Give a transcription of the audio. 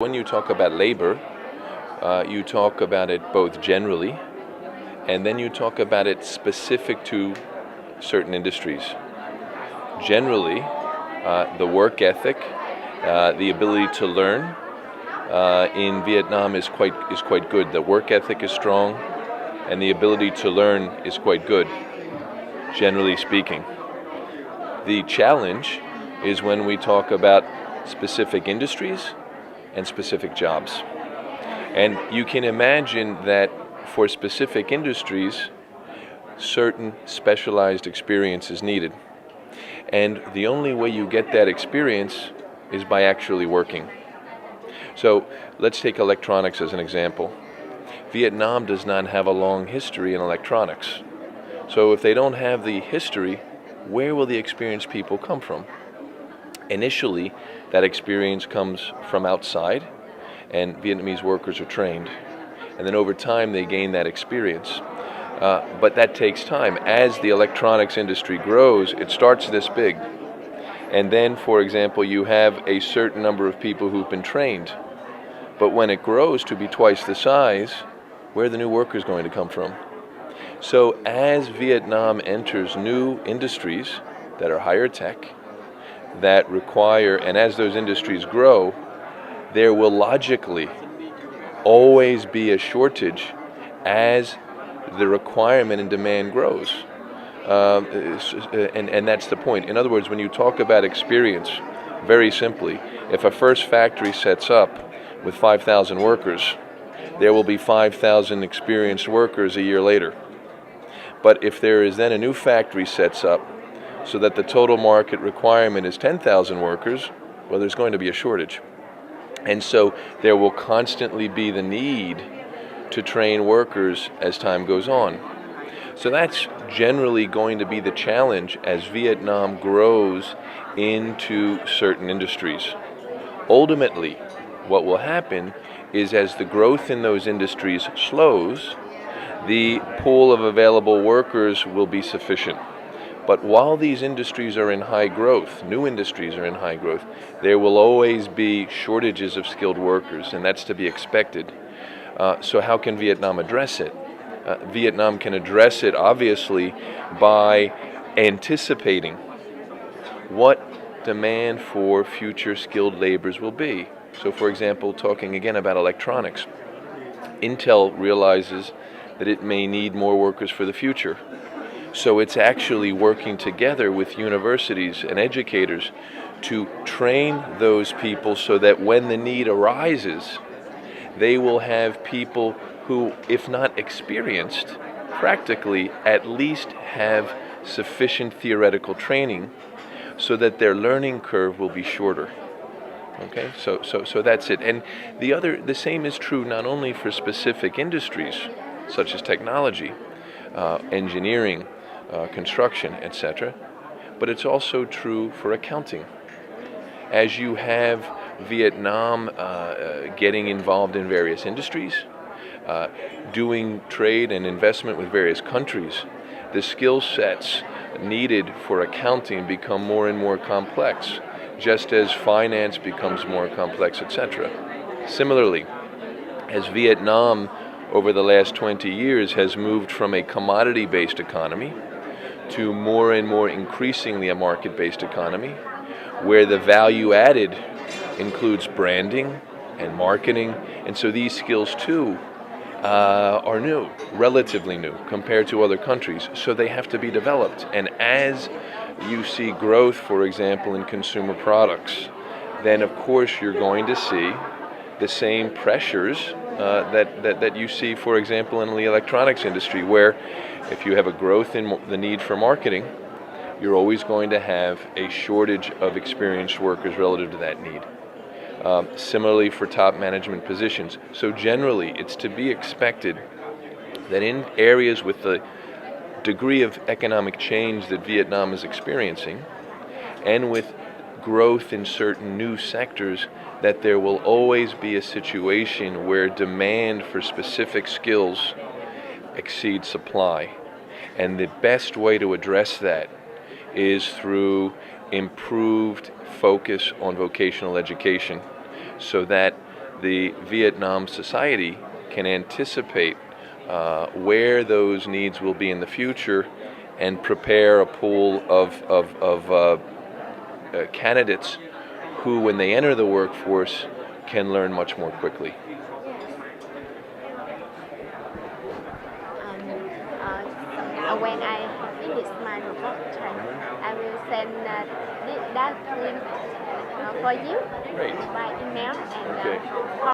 When you talk about labor, you talk about it both generally, and then you talk about it specific to certain industries. Generally, the work ethic, the ability to learn in Vietnam is quite good. The work ethic is strong, and the ability to learn is quite good, generally speaking. The challenge is when we talk about specific industries and specific jobs. And you can imagine that for specific industries, certain specialized experience is needed. And the only way you get that experience is by actually working. So let's take electronics as an example. Vietnam does not have a long history in electronics. So if they don't have the history, where will the experienced people come from? Initially, that experience comes from outside, and Vietnamese workers are trained. And then over time, they gain that experience. But that takes time. As the electronics industry grows, it starts this big. And then, for example, you have a certain number of people who've been trained. But when it grows to be twice the size, where are the new workers going to come from? So as Vietnam enters new industries that are higher tech, that require, and as those industries grow, there will logically always be a shortage as the requirement and demand grows. And that's the point. In other words, when you talk about experience, very simply, if a first factory sets up with 5,000 workers, there will be 5,000 experienced workers a year later. But if there is then a new factory sets up so that the total market requirement is 10,000 workers, well, there's going to be a shortage. And so there will constantly be the need to train workers as time goes on. So that's generally going to be the challenge as Vietnam grows into certain industries. Ultimately, what will happen is as the growth in those industries slows, the pool of available workers will be sufficient. But while these industries are in high growth, new industries are in high growth, there will always be shortages of skilled workers, and that's to be expected. So how can Vietnam address it? Vietnam can address it, obviously, by anticipating what demand for future skilled laborers will be. So, for example, talking again about electronics, Intel realizes that it may need more workers for the future. So it's actually working together with universities and educators to train those people so that when the need arises, they will have people who, if not experienced, practically at least have sufficient theoretical training so that their learning curve will be shorter. Okay, so that's it. And the same is true not only for specific industries such as technology, engineering, construction, etc., but it's also true for accounting. As you have Vietnam getting involved in various industries, doing trade and investment with various countries, the skill sets needed for accounting become more and more complex, just as finance becomes more complex, etc. Similarly, as Vietnam over the last 20 years has moved from a commodity-based economy to more and more increasingly a market-based economy, where the value added includes branding and marketing, and so these skills too are new, relatively new compared to other countries, so they have to be developed. And as you see growth, for example, in consumer products, then of course you're going to see the same pressures that you see, for example, in the electronics industry, where if you have a growth in the need for marketing, you're always going to have a shortage of experienced workers relative to that need. Similarly for top management positions. So generally, it's to be expected that in areas with the degree of economic change that Vietnam is experiencing, and with growth in certain new sectors, that there will always be a situation where demand for specific skills exceeds supply. And the best way to address that is through improved focus on vocational education, so that the Vietnam society can anticipate where those needs will be in the future and prepare a pool of candidates who, when they enter the workforce, can learn much more quickly. When I finish my reportation, I will send that link for you Great. by email and Okay.